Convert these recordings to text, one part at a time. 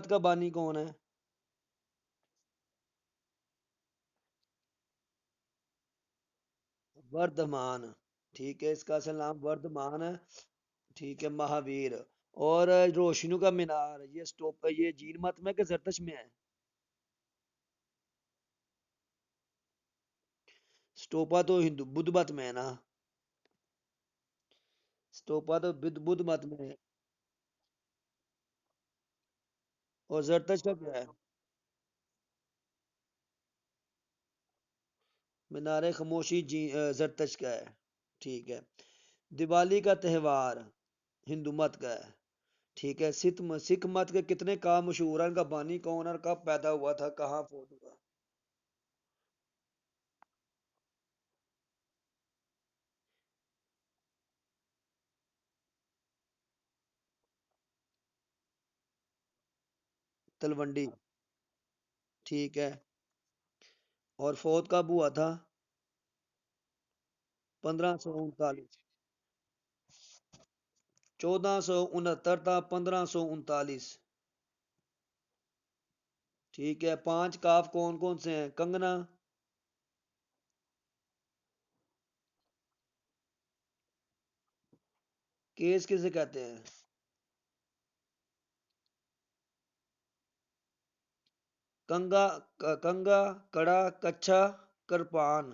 کا بانی کون ہے؟ وردھمان، ٹھیک ہے، اس کا اصل نام وردھمان ہے، ٹھیک ہے، مہاویر۔ اور روشنیوں کا مینار یہ سٹوپ یہ جین مت میں کہ زرتش میں ہے؟ سٹوپا تو ہندو بدھ مت میں ہے نا، سٹوپا تو بدھ مت میں ہے۔ اور زرتش کا کیا ہے؟ مینار خاموشی زرتش کا ہے، ٹھیک ہے۔ دیوالی کا تہوار ہندو مت کا ہے، ٹھیک ہے۔ سکھ مت کے کتنے کام مشہور ہیں، ان کا بانی کون اور کب پیدا ہوا تھا، کہاں فوت ہوا؟ تلونڈی، ٹھیک ہے۔ اور فوت کب ہوا تھا؟ 1539، 1469 تھا 1539، ٹھیک ہے۔ پانچ کاف کون کون سے ہیں؟ کنگنا، کیس کسے کہتے ہیں؟ کنگا، کنگا، کڑا، کچھا، کرپان،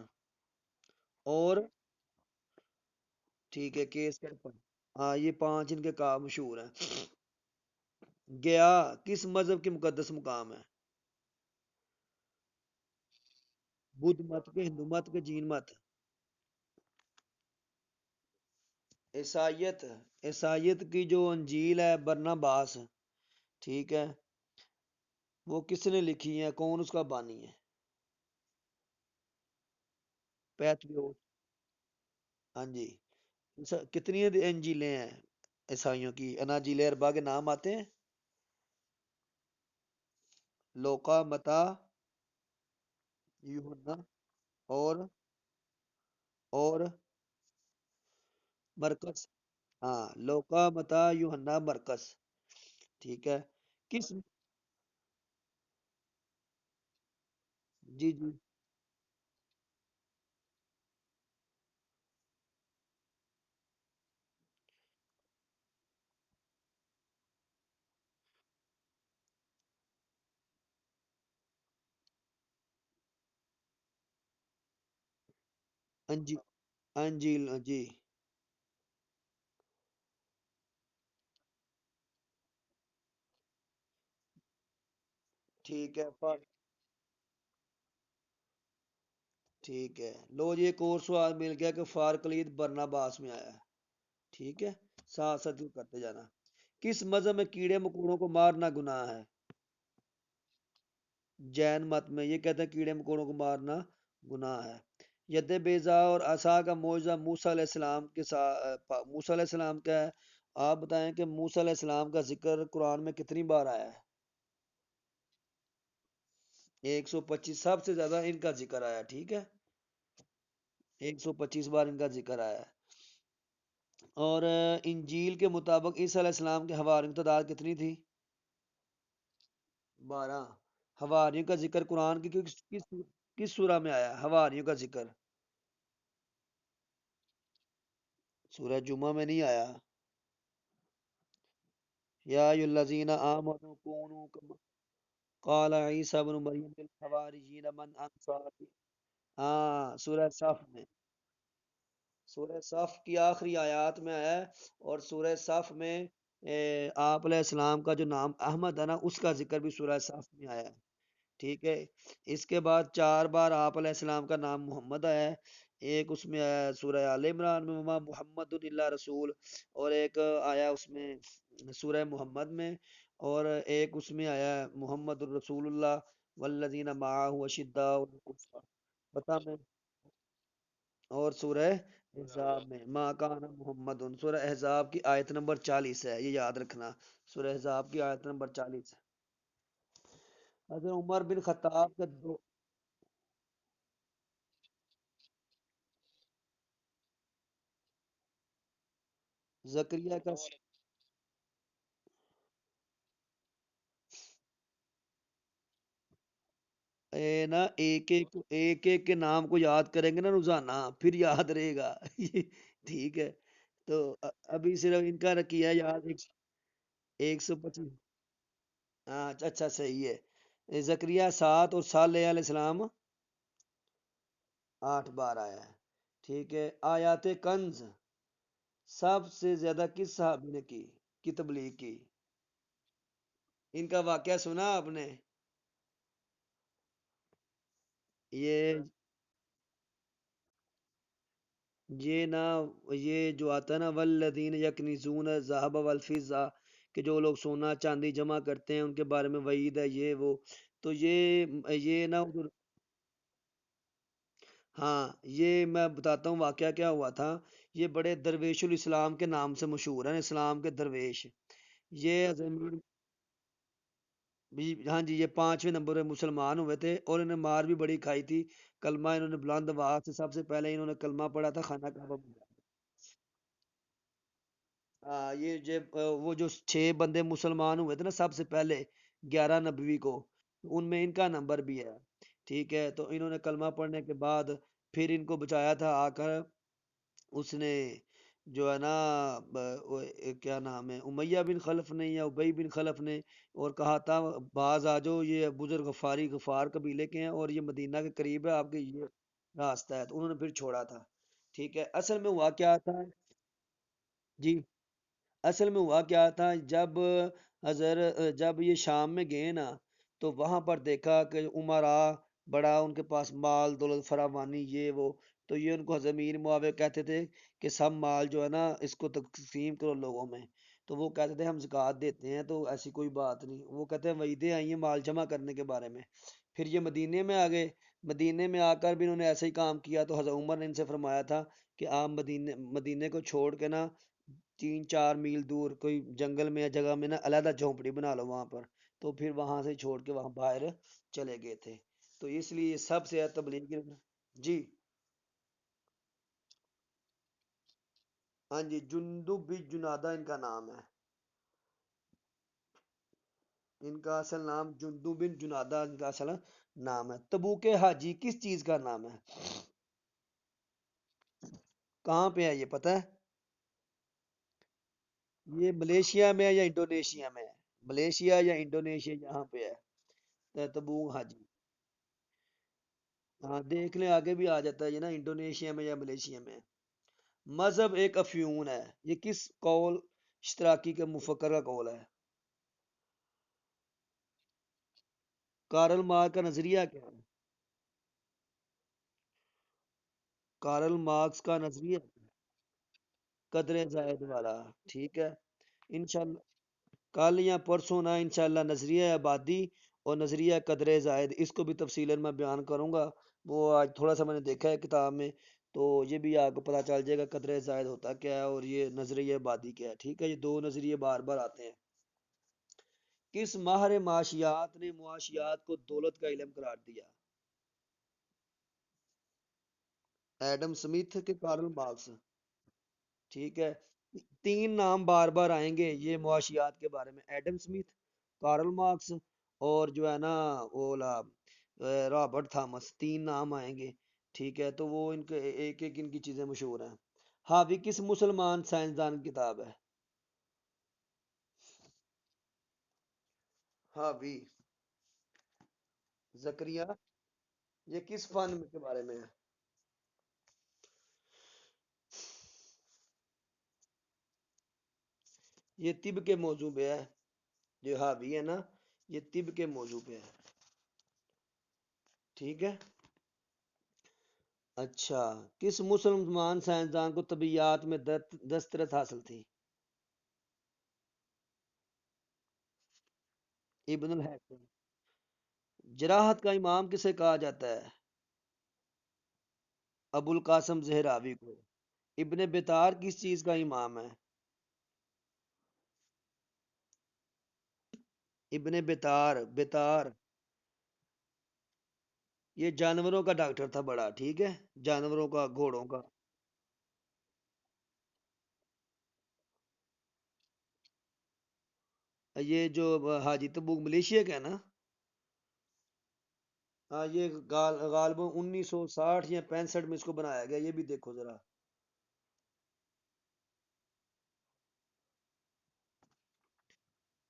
اور ٹھیک ہے کیس کرپان، ہاں یہ پانچ ان کے کام مشہور ہیں۔ گیا کس مذہب کی مقدس مقام ہے؟ بدھ مت کے، ہندو مت کے، جین مت؟ عیسائیت، عیسائیت کی جو انجیل ہے برناباس، ٹھیک ہے، وہ کس نے لکھی ہے، کون اس کا بانی ہے؟ پیتریوس، ہاں جی۔ کتنی انجیلیں ہیں عیسائیوں کی؟ اناجیل اربع کے نام آتے ہیں؟ لوقا، متا، یوحنا، اور اور مرکس، ہاں لوقا، متا، یوحنا، مرکس، ٹھیک ہے۔ کس، جی جی، انجیل، انجیل جی، ٹھیک ہے ٹھیک ہے، لو جی ایک اور سوال مل گیا کہ فارکلید برناباس میں آیا ہے، ٹھیک ہے، ساتھ ساتھ یوں کرتے جانا۔ کس مذہب میں کیڑے مکوڑوں کو مارنا گناہ ہے؟ جین مت میں یہ کہتے ہیں کیڑے مکوڑوں کو مارنا گناہ ہے۔ ید بیضا اور عصا کا معجزہ موسیٰ علیہ السلام کے ساتھ، موسیٰ علیہ السلام کا ہے، آپ بتائیں کہ موسیٰ علیہ السلام کا ذکر قرآن میں کتنی بار آیا ہے؟ 125، سب سے زیادہ ان کا ذکر آیا، ٹھیک ہے، 125 بار ان کا ذکر آیا ہے۔ اور انجیل کے مطابق عیسیٰ علیہ السلام کے حواریوں کی تعداد کتنی تھی؟ 12۔ حواریوں کا ذکر قرآن کی کس سورہ میں آیا حواریوں کا ذکر؟ سورہ جمعہ میں نہیں آیا؟ یا ایھا الذین آمنوا کونوا کما قال عیسی ابن مریم للحواریین من انصاری، ہاں سورہ صف میں، سورہ صف کی آخری آیات میں ہے۔ اور سورہ صف میں آپ علیہ السلام کا جو نام احمد ہے نا، اس کا ذکر بھی سورہ صف میں آیا ہے، ٹھیک ہے۔ اس کے بعد 4 بار آپ علیہ السلام کا نام محمد آیا ہے، ایک اس میں آیا ہے سورہ آل عمران میں وما محمد اللہ رسول، اور ایک آیا اس میں سورہ محمد میں، اور ایک اس میں آیا ہے محمد الرسول اللہ والذین معہ اشداء علی الکفار، بتا میں، اور سورہ احزاب میں ما کان محمد، سورہ احزاب کی آیت نمبر 40 ہے، یہ یاد رکھنا، سورہ احزاب کی آیت نمبر 40 ہے۔ حضرت عمر بن خطاب کے دو، زکریا کا، نا ایک ایک کے نام کو یاد کریں گے نا روزانہ، پھر یاد رہے گا یہ ٹھیک ہے؟ تو ابھی صرف ان کا کیا ہے یاد 125۔ ہاں اچھا صحیح ہے۔ زکریا 7 اور صالح علیہ السلام 8 بار آیا ہے۔ ٹھیک ہے، آیات کنز سب سے زیادہ کس صحابی نے کی تبلیغ کی؟ ان کا واقعہ سنا آپ نے؟ یہ یہ نا یہ جو آتا ہے نا والذین یکنزون الذهب والفضہ، کہ جو لوگ سونا چاندی جمع کرتے ہیں ان کے بارے میں وعید ہے یہ وہ۔ تو یہ نا ہاں، یہ میں بتاتا ہوں واقعہ کیا ہوا تھا۔ یہ بڑے درویش الاسلام کے نام سے مشہور ہیں، اسلام کے درویش۔ یہ ضمیر ہاں جی، یہ 5ویں نمبر پہ مسلمان ہوئے تھے اور انہیں مار بھی بڑی کھائی تھی۔ کلمہ انہوں نے بلند آواز سے سب سے پہلے انہوں نے کلمہ پڑھا تھا خانہ کعبہ میں۔ وہ جو 6 بندے مسلمان ہوئے تھے نا سب سے پہلے 11 نبوی کو، ان میں ان کا نمبر بھی ہے۔ ٹھیک ہے، تو انہوں نے کلمہ پڑھنے کے بعد پھر ان کو بچایا تھا آ کر اس نے، جو ہے نا کیا نام ہے، امیہ بن خلف نے یا ابئی بن خلف نے، اور کہا تھا باز آ جاؤ، یہ بزرگ غفاری غفار قبیلے کے ہیں اور یہ مدینہ کے قریب ہے، آپ کے یہ راستہ ہے، تو انہوں نے پھر چھوڑا تھا۔ ٹھیک ہے، اصل میں ہوا کیا تھا؟ جی، اصل میں ہوا کیا تھا، جب یہ شام میں گئے نا تو وہاں پر دیکھا کہ عمرا بڑا ان کے پاس مال دولت فراوانی یہ وہ، تو یہ ان کو ضمیر معاویہ کہتے تھے کہ سب مال جو ہے نا اس کو تقسیم کرو لوگوں میں۔ تو وہ کہتے تھے ہم زکوٰۃ دیتے ہیں، تو ایسی کوئی بات نہیں، وہ کہتے ہیں وعیدیں آئی ہیں مال جمع کرنے کے بارے میں۔ پھر یہ مدینے میں آ گئے، مدینے میں آ کر بھی انہوں نے ایسا ہی کام کیا، تو حضرت عمر نے ان سے فرمایا تھا کہ آپ مدینے کو چھوڑ کے نا 3-4 میل دور کوئی جنگل میں یا جگہ میں نا علیحدہ جھونپڑی بنا لو وہاں پر۔ تو پھر وہاں سے چھوڑ کے وہاں باہر چلے گئے تھے۔ تو اس لیے سب سے زیادہ تبلیغ جی ہاں جی، جندب بن جنادہ ان کا نام ہے۔ ان کا اصل نام جندب بن جنادہ ان کا اصل نام ہے۔ تبوک حاجی کس چیز کا نام ہے؟ کہاں پہ ہے یہ پتہ ہے؟ یہ ملیشیا میں ہے یا انڈونیشیا میں ہے؟ ملیشیا یا انڈونیشیا یہاں پہ ہے تبوک حاجی۔ ہاں دیکھ لیں، آگے بھی آ جاتا ہے یہ نا انڈونیشیا میں یا ملیشیا میں۔ مذہب ایک افیون ہے، یہ کس قول اشتراکی کے مفکر کا قول ہے؟ کارل مارکس کا نظریہ کیا ہے؟ کارل مارکس کا نظریہ قدر زائد والا، ٹھیک ہے۔ انشاءاللہ کل یا پرسوں نا انشاءاللہ نظریہ آبادی اور نظریہ قدر زائد اس کو بھی تفصیل میں بیان کروں گا۔ وہ آج تھوڑا سا میں نے دیکھا ہے کتاب میں، تو یہ بھی آپ کو پتہ چل جائے گا قدر زائد ہوتا کیا ہے اور یہ نظریہ آبادی کیا ہے۔ ٹھیک ہے، یہ دو نظریے بار بار آتے ہیں۔ کس ماہر معاشیات نے معاشیات کو دولت کا علم قرار دیا؟ ایڈم سمتھ کے کارل مارکس؟ ٹھیک ہے، 3 نام بار بار آئیں گے یہ معاشیات کے بارے میں، ایڈم سمتھ، کارل مارکس اور جو ہے نا رابرٹ تھامس، 3 نام آئیں گے۔ ٹھیک ہے، تو وہ ان کے ایک ایک ان کی چیزیں مشہور ہیں۔ حاوی کس مسلمان سائنسدان کی کتاب ہے؟ حاوی زکریا، یہ کس فن کے بارے میں ہے؟ یہ طب کے موضوع پہ ہے، جو حاوی ہے نا یہ طب کے موضوع پہ ہے۔ ٹھیک ہے، اچھا، کس مسلمان سائنسدان کو طبیعیات میں دسترس حاصل تھی؟ ابن الحکم۔ جراحت کا امام کسے کہا جاتا ہے؟ ابو القاسم زہراوی کو۔ ابن بطار کس چیز کا امام ہے؟ ابن بطار یہ جانوروں کا ڈاکٹر تھا بڑا، ٹھیک ہے، جانوروں کا، گھوڑوں کا۔ یہ جو حاجی تبوک ملیشیا کا ہے نا؟ ہاں یہ غالباً 1960 یا 65 میں اس کو بنایا گیا، یہ بھی دیکھو ذرا۔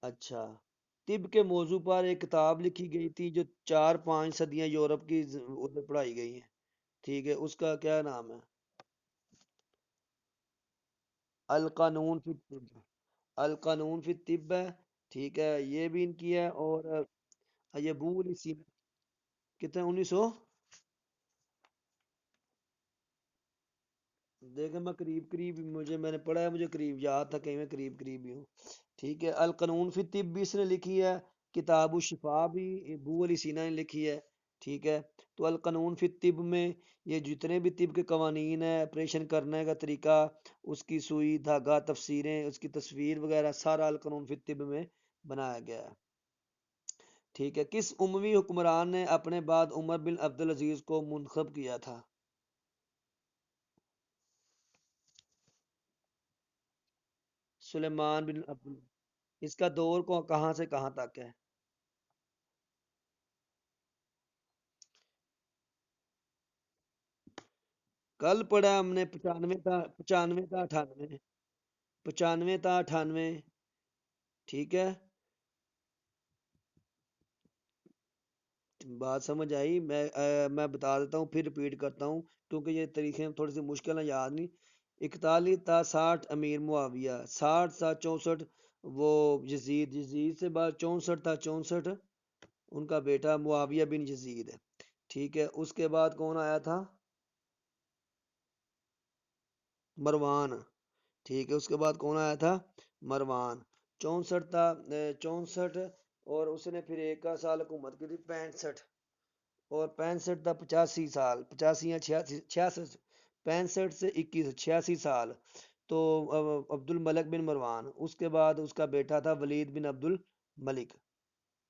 اچھا، طب کے موضوع پر ایک کتاب لکھی گئی تھی جو 4 5 صدیاں یورپ کی ادھر پڑھائی گئی ہیں، ٹھیک ہے، اس کا کیا نام ہے؟ القانون فی الطب، القانون فی الطب ہے، ٹھیک ہے، یہ بھی ان کی ہے، اور یہ بو اسی کتنے 1900، دیکھیں میں قریب قریب میں نے پڑھا ہے، مجھے قریب یاد تھا، کہیں میں قریب قریب ہی ہوں، ٹھیک ہے۔ القانون فی الطب بھی اس نے لکھی ہے، کتاب الشفا بھی ابو علی سینا نے لکھی ہے، ٹھیک ہے۔ تو القانون فی الطب میں یہ جتنے بھی طب کے قوانین ہیں، آپریشن کرنے کا طریقہ، اس کی سوئی دھاگا، تفسیریں، اس کی تصویر وغیرہ، سارا القانون فی الطب میں بنایا گیا ہے، ٹھیک ہے۔ کس اموی حکمران نے اپنے بعد عمر بن عبدالعزیز کو منتخب کیا تھا؟ سلیمان بن عبد، اس کا دور کو کہاں سے کہاں تک ہے؟ کل پڑھا ہم نے 95 تا 98، 95 تا 98، ٹھیک ہے۔ بات سمجھ آئی؟ میں بتا دیتا ہوں، پھر ریپیٹ کرتا ہوں، کیونکہ یہ تاریخیں تھوڑی سی مشکل ہیں یاد نہیں۔ 41 تا 60 امیر معاویہ، 60 تا 64 وہ یزید، یزید سے بعد 64 تا 64 ان کا بیٹا معاویہ بن یزید ہے، ٹھیک ہے۔ اس کے بعد کون آیا تھا؟ مروان، ٹھیک ہے، اس کے بعد کون آیا تھا؟ مروان، 64 تا 64، اور اس نے پھر ایک کا سال حکومت کی تھی 65، اور 65 تا 85 سال، 85 یا 86، 65 سے 21، 86 سال، تو عبد الملک بن مروان، اس کے بعد اس کا بیٹا تھا ولید بن عبد الملک،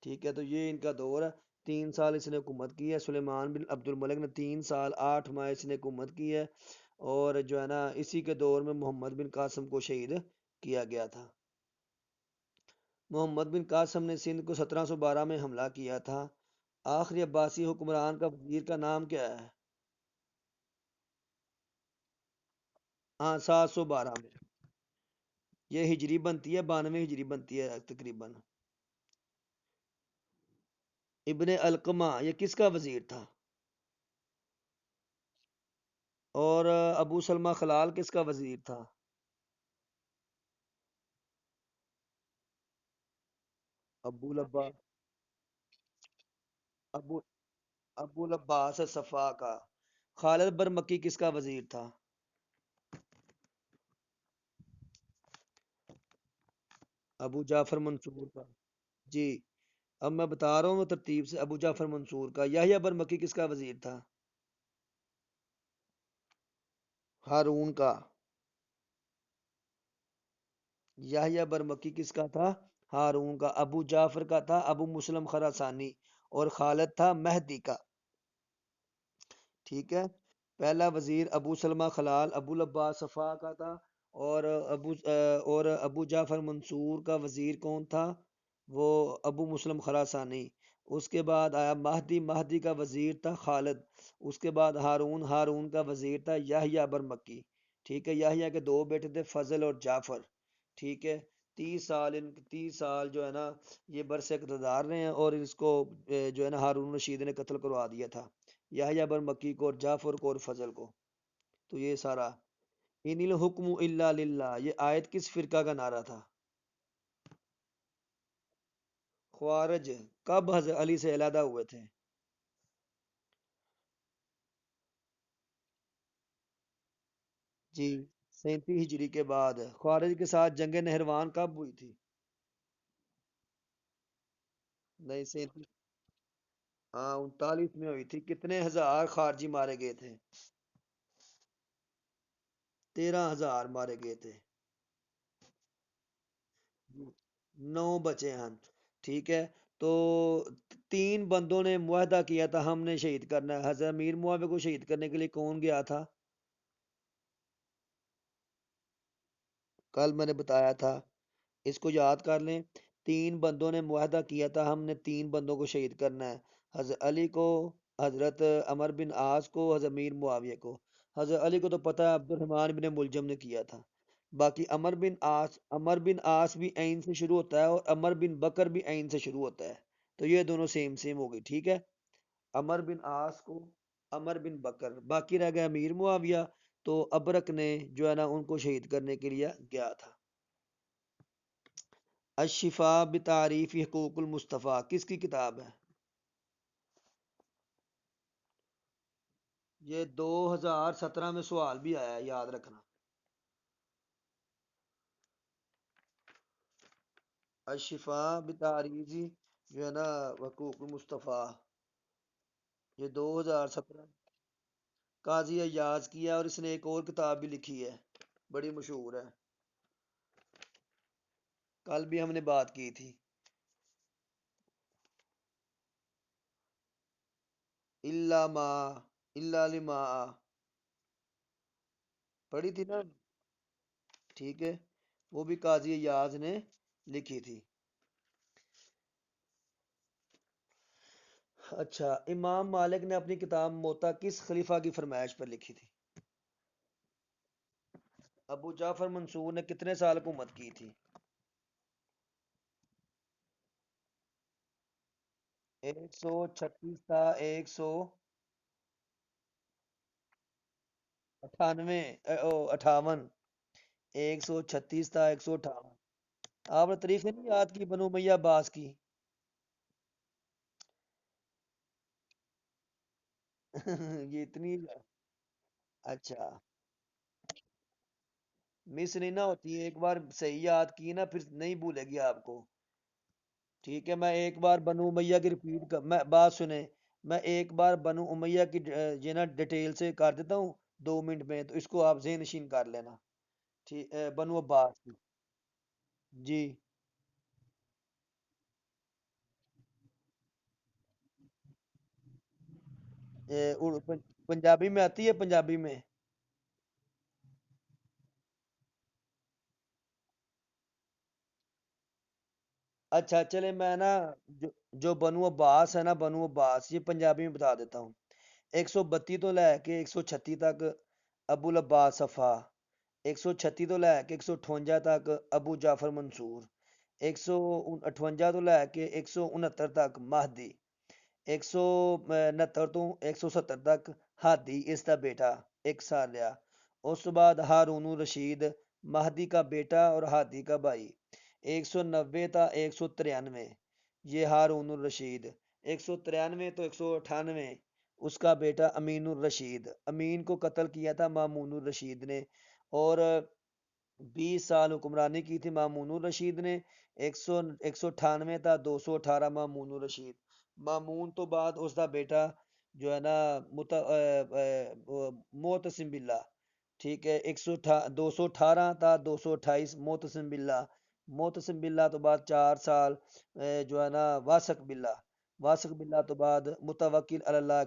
ٹھیک ہے۔ تو یہ ان کا دور ہے، 3 سال اس نے حکومت کی ہے، سلیمان بن عبد الملک نے 3 سال 8 ماہ اس نے حکومت کی ہے، اور جو ہے نا اسی کے دور میں محمد بن قاسم کو شہید کیا گیا تھا۔ محمد بن قاسم نے سندھ کو 1712 میں حملہ کیا تھا۔ آخری عباسی حکمران کا وزیر کا نام کیا ہے؟ ہاں 712 میں، یہ ہجری بنتی ہے، 92 ہجری بنتی ہے تقریباً۔ ابن القمہ یہ کس کا وزیر تھا؟ اور ابو سلمہ خلال کس کا وزیر تھا؟ ابو لبا، ابو ابو العباس صفا کا۔ خالد برمکی کس کا وزیر تھا؟ ابو جعفر منصور کا، جی، اب میں بتا رہا ہوں ترتیب سے، ابو جعفر منصور کا۔ یحییٰ برمکی کس کا وزیر تھا؟ ہارون کا۔ یحییٰ برمکی کس کا تھا؟ ہارون کا۔ ابو جعفر کا تھا ابو مسلم خراسانی، اور خالد تھا مہدی کا، ٹھیک ہے۔ پہلا وزیر ابو سلمہ خلال ابو العباس صفا کا تھا، اور ابو جعفر منصور کا وزیر کون تھا؟ وہ ابو مسلم خراسانی۔ اس کے بعد آیا مہدی، مہدی کا وزیر تھا خالد۔ اس کے بعد ہارون، ہارون کا وزیر تھا یحییٰ برمکی، ٹھیک ہے۔ یحییٰ کے دو بیٹے تھے فضل اور جعفر، ٹھیک ہے۔ 30 سال 30 سال جو ہے نا یہ برس اقتدار رہے ہیں، اور اس کو جو ہے نا ہارون رشید نے قتل کروا دیا تھا، یحییٰ بن مکی کو اور جعفر کو اور فضل کو۔ تو یہ سارا ان الحکم الا للہ، یہ آیت کس فرقہ کا نعرہ تھا؟ خوارج کب حضرت علی سے علیحدہ ہوئے تھے؟ جی 37 ہجری کے بعد۔ خوارج کے ساتھ جنگ نہروان کب ہوئی تھی؟ نہیں 37، ہاں 39 میں ہوئی تھی۔ کتنے ہزار خارجی مارے گئے تھے؟ 13,000 مارے گئے تھے، 9 بچے ہیں، ٹھیک ہے۔ تو 3 بندوں نے معاہدہ کیا تھا ہم نے شہید کرنا ہے، حضرت امیر معاویہ کو شہید کرنے کے لیے کون گیا تھا؟ کل میں نے بتایا تھا، اس کو یاد کر لیں۔ 3 بندوں نے معاہدہ کیا تھا ہم نے 3 بندوں کو شہید کرنا ہے، حضرت علی کو، حضرت عمر بن عاص کو، حضرت امیر معاویہ کو۔ حضرت علی کو تو پتہ ہے عبد الرحمن بن ملجم نے کیا تھا۔ باقی عمر بن عاص بھی عین سے شروع ہوتا ہے اور عمر بن بکر بھی عین سے شروع ہوتا ہے، تو یہ دونوں سیم سیم ہو گئی، ٹھیک ہے۔ عمر بن عاص کو عمر بن بکر، باقی رہ گیا امیر معاویہ، تو ابرک نے جو ہے نا ان کو شہید کرنے کے لیے گیا تھا۔ الشفا بتعریف حقوق المصطفیٰ کس کی کتاب ہے؟ یہ 2017 میں سوال بھی آیا ہے، یاد رکھنا۔ الشفا بتعریف جو ہے نا حقوق المصطفیٰ، یہ 2017 قاضی ایاز کی ہے، اور اس نے ایک اور کتاب بھی لکھی ہے، بڑی مشہور ہے، کل بھی ہم نے بات کی تھی۔ الا ما الا لما پڑھی تھی نا، ٹھیک ہے، وہ بھی قاضی ایاز نے لکھی تھی۔ اچھا، امام مالک نے اپنی کتاب موطا کس خلیفہ کی فرمائش پر لکھی تھی؟ ابو جعفر منصور نے کتنے سال حکومت کی تھی؟ 136 تھا، 198 136 تھا، 158۔ آپ نے تاریخ نہیں یاد کی بنو امیہ عباس کی؟ یہ اتنی، اچھا، مس نہیں نہ ہوتی، ایک بار صحیح یاد کی نا پھر نہیں بھولے گی آپ کو۔ ٹھیک ہے، میں ایک بار بنو امیہ کی ریپیٹ کر، میں بات سنیں، میں ایک بار بنو امیہ کی یہ نا ڈیٹیل سے کر دیتا ہوں 2 منٹ میں، تو اس کو آپ ذہن نشین کر لینا۔ ٹھیک، بنو عباس کی، جی، پنجابی میں آتی ہے، پنجابی میں؟ اچھا چلے، میں نا جو بنو عباس ہے نا، بنو عباس، یہ پنجابی میں بتا دیتا ہوں۔ 132 تو لے کے 136 تک ابو العباس صفا، 136 تو لے کے 158 تک ابو جعفر منصور، 158 تو لے کے 169 تک مہدی، 169 تو 170 تک ہادی اس کا بیٹا، ایک سال لیا۔ اس تو بعد ہارون رشید، مہدی کا بیٹا اور ہادی کا بھائی، 190 تا 193 یہ ہارون الرشید، 193 تو 198 اس کا بیٹا امین الرشید، امین کو قتل کیا تھا مامون الرشید نے، اور 20 سال حکمرانی کی تھی مامون الرشید نے۔ 198 تھا، 218 مامون الرشید، مامون تو بعد اس کا بیٹا جو ہے نا معتصم باللہ، ٹھیک ہے، 218 تھا، 228 معتصم باللہ، معتصم باللہ تو بعد 4 سال جو ہے نا واسق باللہ، واسق باللہ تو بعد متوکل اللہ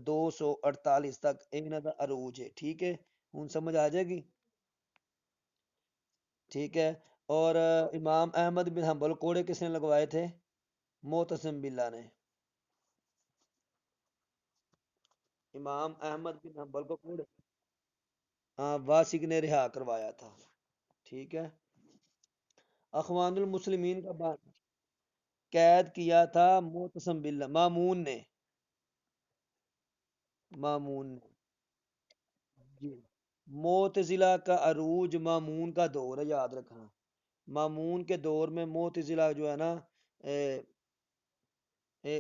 248 تک انہوں کا عروج ہے، ٹھیک ہے، ہوں سمجھ آ جائے گی؟ ٹھیک ہے، اور امام احمد بن حنبل کوڑے کس نے لگوائے تھے؟ معتصم باللہ نے، امام احمد بن حنبل کو کوڑے، ہاں، واسق نے رہا کروایا تھا، ٹھیک ہے۔ اخوان المسلمین کا قید کیا تھا معتصم باللہ، مامون نے، مامون نے، جی، معتزلہ کا عروج مامون کا دور ہے، یاد رکھنا، مامون کے دور میں معتزلہ جو ہے نا،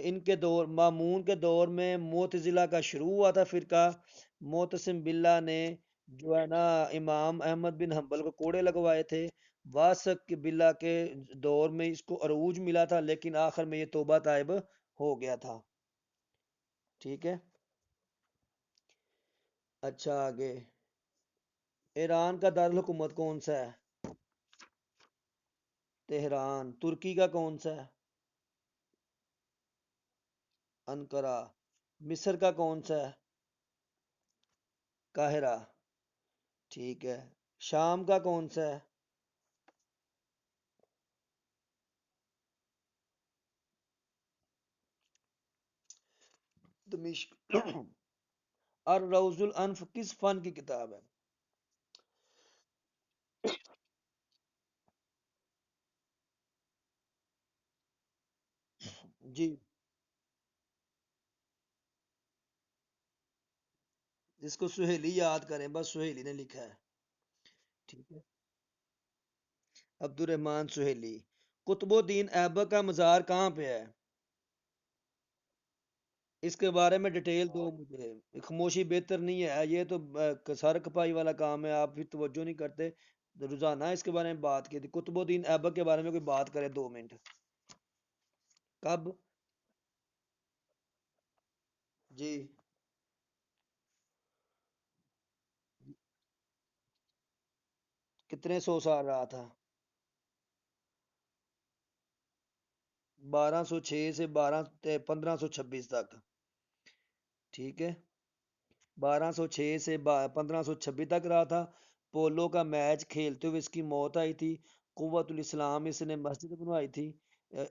ان کے دور، مامون کے دور میں معتزلہ کا شروع ہوا تھا فرقہ، معتصم باللہ نے جو ہے نا امام احمد بن حنبل کو کوڑے لگوائے تھے، واسق باللہ کے دور میں اس کو عروج ملا تھا، لیکن آخر میں یہ توبہ طائب ہو گیا تھا، ٹھیک ہے۔ اچھا آگے، ایران کا دارالحکومت کون سا ہے؟ تہران۔ ترکی کا کون سا ہے؟ انقرہ۔ مصر کا کون سا ہے؟ قاہرہ، ٹھیک ہے۔ شام کا کون سا ہے؟ التمشق الروز الانف کس فن کی کتاب ہے؟ جی، جس کو سہیلی یاد کریں، بس سہیلی نے لکھا ہے. ٹھیک ہے. عبد الرحمن سہیلی. قطب الدین ایبک کا مزار کہاں پہ ہے؟ اس کے بارے میں ڈیٹیل دو مجھے. خاموشی بہتر نہیں ہے، یہ تو سر کپائی والا کام ہے، آپ پھر توجہ نہیں کرتے. روزانہ اس کے بارے میں بات کی تھی، قطب الدین ایبک کے بارے میں کوئی بات کرے 2 منٹ. کب؟ جی. کتنے سو سال رہا تھا؟ 1206 سے 1526 تک. ٹھیک ہے. 1206 سے 1526 تک رہا تھا. پولو کا میچ کھیلتے ہوئے اس کی موت آئی تھی. قوت الاسلام اس نے مسجد بنوائی تھی.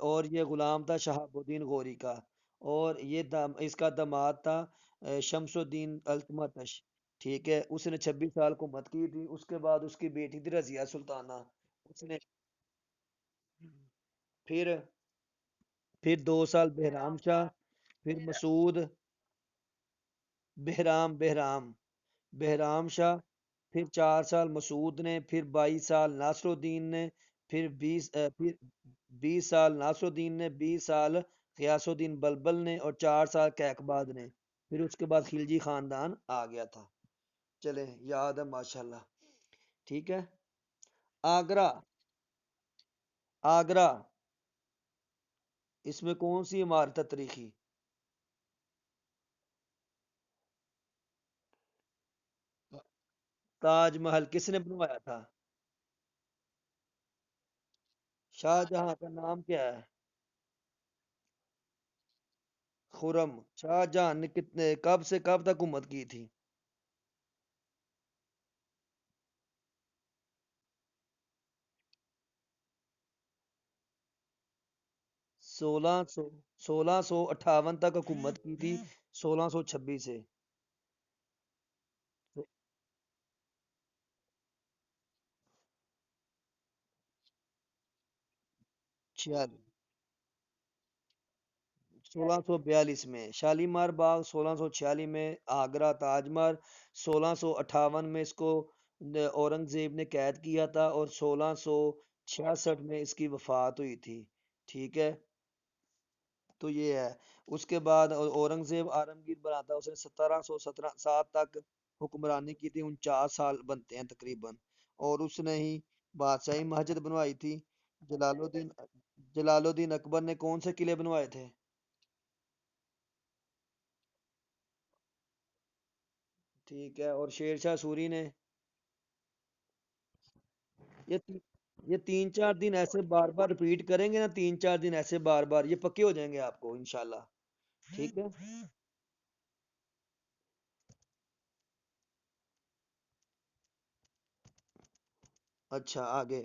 اور یہ غلام تھا شہاب الدین غوری کا. اور یہ اس کا داماد تھا شمس الدین التمش. ٹھیک ہے. اس نے 26 سال حکومت کی تھی. اس کے بعد اس کی بیٹی تھی رضیہ سلطانہ. اس نے پھر 2 سال بہرام شاہ، پھر مسعود، بہرام بہرام شاہ، پھر 4 سال مسعود نے، پھر 22 سال ناصر الدین نے، پھر 20 سال ناصر الدین نے، 20 سال غیاث الدین بلبل نے، اور 4 سال کیقباد نے. پھر اس کے بعد خلجی خاندان آ گیا تھا. چلیں یاد ہے ماشاءاللہ. ٹھیک ہے. آگرہ. آگرہ اس میں کون سی عمارت ہے تاریخی؟ تاج محل کس نے بنوایا تھا؟ شاہ جہاں کا نام کیا ہے؟ خرم. شاہ جہاں نے کتنے کب سے کب تک حکومت کی تھی؟ 1658 تک حکومت کی تھی. 1626 سے. 1642 میں شالیمار باغ، 1646 میں آگرہ تاج محل، 1658 میں اس کو اورنگزیب نے قید کیا تھا، اور 1666 میں اس کی وفات ہوئی تھی. ٹھیک ہے. تو یہ ہے. اس کے بعد اورنگزیب عالمگیر بنا تھا. اس نے 1717 تک حکمرانی کی تھی. 49 سال بنتے ہیں تقریباً. اور اس نے ہی بادشاہی مسجد بنوائی تھی. جلال الدین جلال الدین اکبر نے کون سے قلعے بنوائے تھے؟ ٹھیک ہے. اور شیر شاہ سوری نے؟ یہ تی- یہ 3 4 دن ایسے بار بار ریپیٹ کریں گے نا، 3 4 دن ایسے بار بار، یہ پکے ہو جائیں گے آپ کو انشاءاللہ. ٹھیک ہے. اچھا آگے.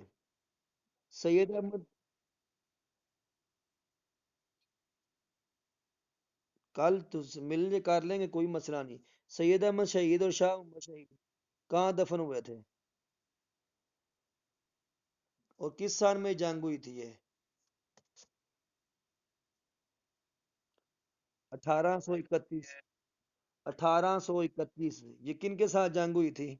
سید احمد. کل تو مل کے کر لیں گے، کوئی مسئلہ نہیں. سید احمد شہید اور شاہ عمر شہید کہاں دفن ہوئے تھے؟ اور کس سال میں جنگ ہوئی تھی یہ؟ 1831. 1831. یہ کن کے ساتھ جنگ ہوئی تھی؟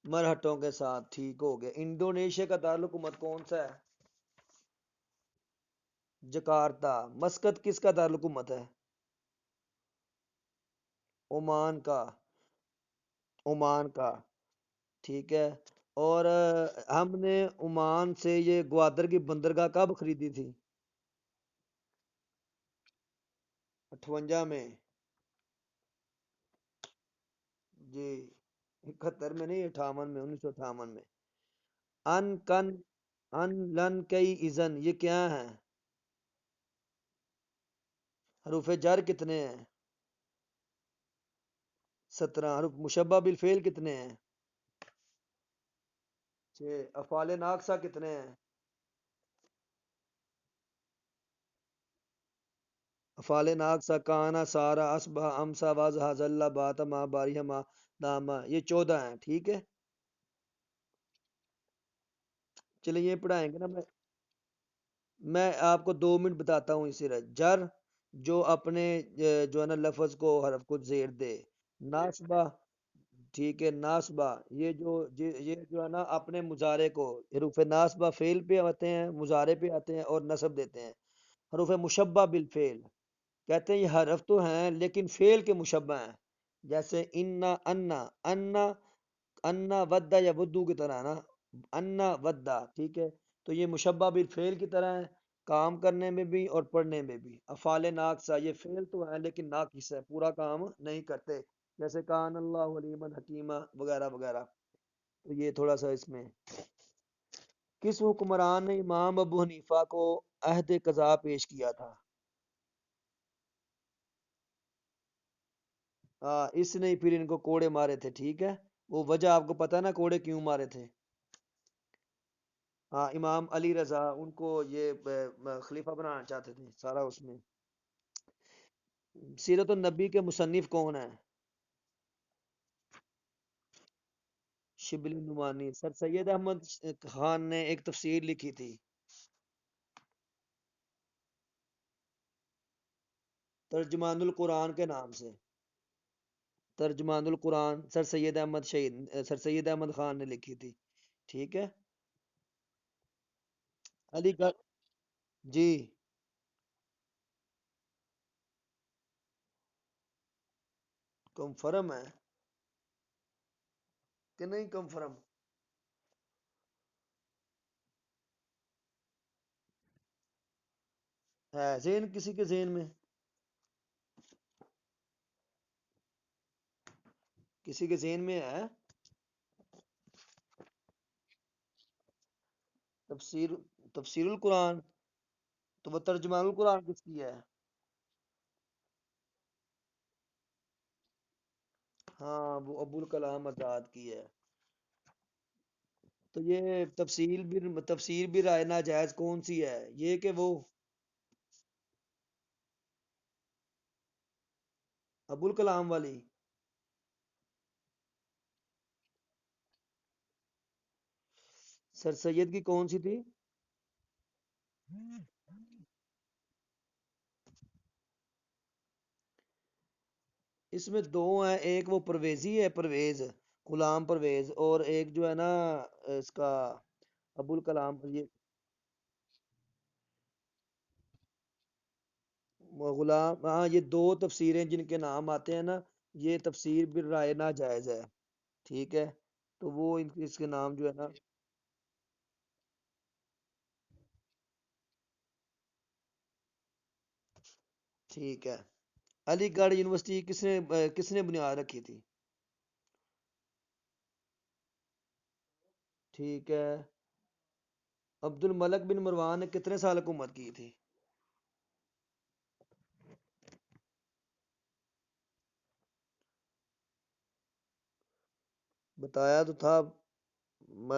مرہٹوں کے ساتھ. ٹھیک ہو گیا. انڈونیشیا کا دارالحکومت کون سا ہے؟ جکارتہ. مسقط کس کا دارالحکومت ہے؟ عمان کا. عمان کا. ٹھیک ہے. اور ہم نے عمان سے یہ گوادر کی بندرگاہ کب خریدی تھی؟ 58 میں. جی. 71 میں نہیں، 58 میں، 1958 میں. ان کن ان لن کئی ازن یہ کیا ہے؟ حروف جر کتنے ہیں؟ 17. حروف مشبہ بالفعل کتنے ہیں؟ 6. افعال ناقصہ کتنے ہیں؟ افال ناک سا کانا سارا اسبہ امسا واضح ذلہ باتا ما باریہ ما داما، یہ 14 ہیں، ٹھیک ہے؟ چلیے یہ پڑھائیں گے نا، میں آپ کو 2 منٹ بتاتا ہوں اسی طرح جر جو اپنے جو ہے نا لفظ کو حرف کو زیر دے، ناسبہ، ٹھیک ہے، ناسبہ یہ جو ہے نا اپنے مضارع کو، حروف ناسبہ فعل پہ آتے ہیں، مضارع پہ آتے ہیں اور نصب دیتے ہیں۔ حروف مشبہ بالفعل کہتے ہیں یہ حرف تو ہیں لیکن فعل کے مشبہ ہیں، جیسے انا انا انا، انا ودا یا ودو کی طرح نا، انا ودا، ٹھیک ہے؟ تو یہ مشبہ بالفعل کی طرح ہے، کام کرنے میں بھی اور پڑھنے میں بھی۔ افعال ناقصہ یہ فعل تو ہے لیکن ناقص ہے، پورا کام نہیں کرتے، جیسے کان اللہ علیما حکیمہ وغیرہ وغیرہ۔ تو یہ تھوڑا سا اس میں کس حکمران نے امام ابو حنیفہ کو عہد قضا پیش کیا تھا؟ ہاں، اس نے ہی پھر ان کو کوڑے مارے تھے، ٹھیک ہے؟ وہ وجہ آپ کو پتا ہے نا کوڑے کیوں مارے تھے؟ ہاں، امام علی رضا ان کو یہ خلیفہ بنانا چاہتے تھے، سارا اس میں۔ سیرت النبی کے مصنف کون ہیں؟ شبلی نعمانی۔ سر سید احمد خان نے ایک تفسیر لکھی تھی، ترجمان القرآن کے نام سے، ترجمان القرآن سر سید احمد شہید، سر سید احمد خان نے لکھی تھی، ٹھیک ہے؟ علی گڑھ، جی، کنفرم ہے کہ نہیں کنفرم؟ ہے ذہن کسی کے ذہن میں؟ کسی کے ذہن میں ہے؟ تفسیر، تفسیر القرآن، تو وہ ترجمان القرآن کس کی ہے؟ ہاں، وہ ابو الکلام آزاد کی ہے۔ تو یہ تفسیر بھی رائے ناجائز کون سی ہے، یہ کہ وہ ابو الکلام والی؟ سر سید کی کون سی تھی؟ اس میں دو ہیں، ایک وہ پرویزی ہے، پرویز، غلام پرویز، اور ایک جو ہے نا اس کا ابو الکلام یہ غلام، ہاں، یہ دو تفسیریں جن کے نام آتے ہیں نا، یہ تفسیر بالرائے ناجائز ہے، ٹھیک ہے؟ تو وہ اس کے نام جو ہے نا، ٹھیک ہے۔ علی گڑھ یونیورسٹی کس نے بنیاد رکھی تھی؟ ٹھیک ہے۔ عبد الملک بن مروان نے کتنے سال حکومت کی تھی؟ بتایا تو تھا،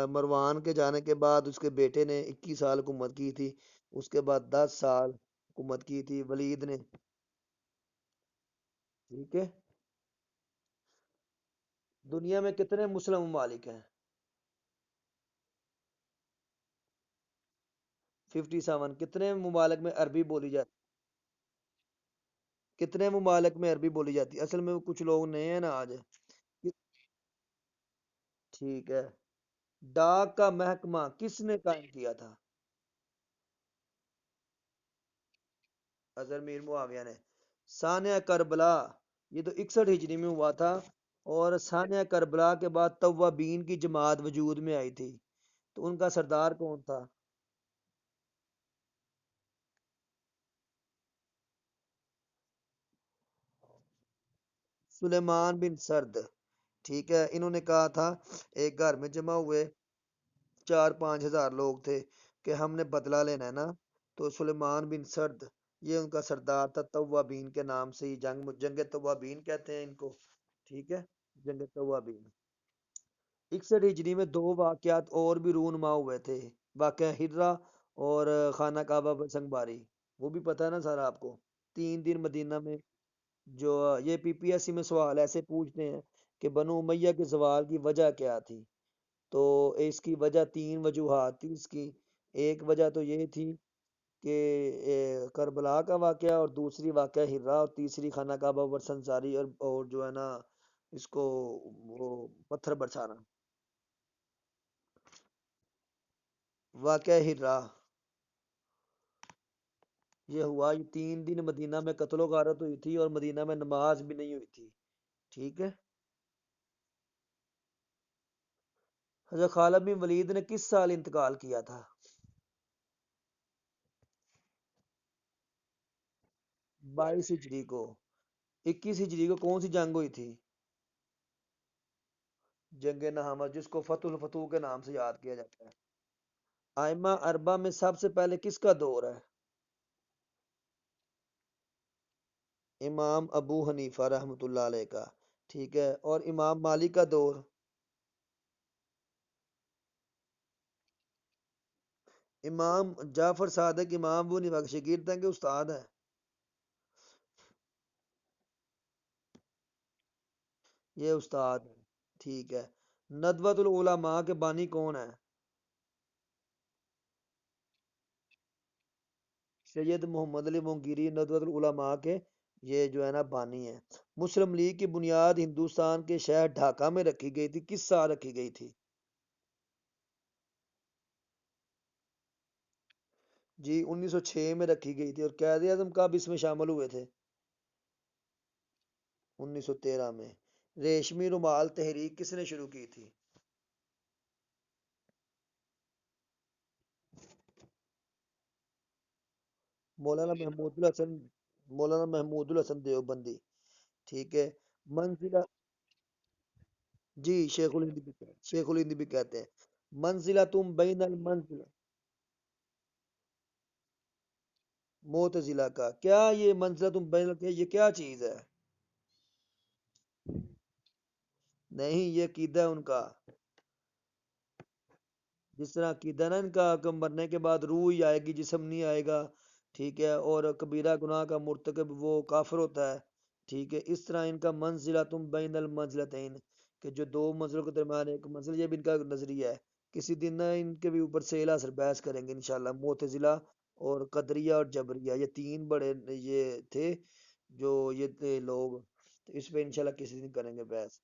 مروان کے جانے کے بعد اس کے بیٹے نے 21 سال حکومت کی تھی، اس کے بعد 10 سال حکومت کی تھی ولید نے، ٹھیک ہے؟ دنیا میں کتنے مسلم ممالک ہیں؟ 57۔ کتنے ممالک میں عربی بولی جاتی؟ کتنے ممالک میں عربی بولی جاتی ہے؟ اصل میں کچھ لوگ نئے ہیں نا آج۔ ٹھیک ہے۔ ڈاک کا محکمہ کس نے قائم کیا تھا؟ اظہر میر معاویہ نے۔ سانحہ کربلا، یہ تو 61 ہجری میں ہوا تھا، اور سانحہ کربلا کے بعد توابین کی جماعت وجود میں آئی تھی، تو ان کا سردار کون تھا؟ سلیمان بن سرد، ٹھیک ہے؟ انہوں نے کہا تھا، ایک گھر میں جمع ہوئے 4-5 ہزار لوگ تھے کہ ہم نے بدلہ لینا ہے نا، تو سلیمان بن سرد یہ ان کا سردار تھا، توابین کے نام سے ہی جنگ توابین کہتے ہیں ان کو، ٹھیک ہے؟ جنگ توابین۔ 61 ہجری میں دو واقعات اور بھی رونما ہوئے تھے، واقعہ ہررا اور خانہ کعبہ پر سنگ باری، وہ بھی پتہ ہے نا سارا آپ کو؟ تین دن مدینہ میں، جو یہ پی پی ایس سی میں سوال ایسے پوچھتے ہیں کہ بنو امیہ کے زوال کی وجہ کیا تھی؟ تو اس کی وجہ تین وجوہات تھی اس کی۔ ایک وجہ تو یہ تھی کہ کربلا کا واقعہ، اور دوسری واقعہ ہرا، اور تیسری خانہ کعبہ پر سنساری اور جو ہے نا اس کو وہ پتھر برسانا۔ واقعہ ہرا یہ ہوا، یہ تین دن مدینہ میں قتل و غارت ہوئی تھی، اور مدینہ میں نماز بھی نہیں ہوئی تھی۔ ٹھیک ہے۔ حضرت خالد بن ولید نے کس سال انتقال کیا تھا؟ 22 ہجری کو۔ 21 ہجری کو کون سی جنگ ہوئی تھی؟ جنگ نہامہ، جس کو فتح الفتوح کے نام سے یاد کیا جاتا ہے۔ ائمہ اربع میں سب سے پہلے کس کا دور ہے؟ امام ابو حنیفہ رحمۃ اللہ علیہ کا۔ ٹھیک ہے، اور امام مالک کا دور؟ امام جعفر صادق امام ابو حنیفہ کے شاگرد ہیں کہ استاد ہیں؟ یہ استاد ہیں۔ ٹھیک ہے۔ ندوۃ العلماء کے بانی کون ہیں؟ سید محمد علی مونگیری ندوۃ العلماء کے یہ جو ہے نا بانی ہیں۔ مسلم لیگ کی بنیاد ہندوستان کے شہر ڈھاکہ میں رکھی گئی تھی، کس سال رکھی گئی تھی؟ جی 1906 میں رکھی گئی تھی۔ اور قائد اعظم کب اس میں شامل ہوئے تھے؟ 1913 میں۔ ریشمی رومال تحریک کس نے شروع کی تھی؟ مولانا محمود الحسن، مولانا محمود الحسن دیوبندی۔ ٹھیک ہے۔ منزلہ، جی شیخ الہند بھی شیخ الہند بھی کہتے ہیں۔ منزلہ تم بین المنزلہ، معتزلہ کا کیا یہ منزلہ تم بین یہ کیا چیز ہے؟ نہیں، یہ عقیدہ ہے ان کا۔ جس طرح عقیدہ نا ان کا کہ مرنے کے بعد روح ہی آئے گی، جسم نہیں آئے گا۔ ٹھیک ہے، اور کبیرہ گناہ کا مرتکب وہ کافر ہوتا ہے۔ ٹھیک ہے، اس طرح ان کا منزلہ تم بین المنزلتین، کہ جو دو منزلوں کے درمیان ایک منزل، یہ بھی ان کا نظریہ ہے۔ کسی دن نا ان کے بھی اوپر سیلا سر بحث کریں گے انشاءاللہ۔ معتزلہ اور قدریہ اور جبریہ، یہ تین بڑے یہ تھے جو یہ تھے لوگ، تو اس پہ انشاءاللہ کسی دن کریں گے بحث۔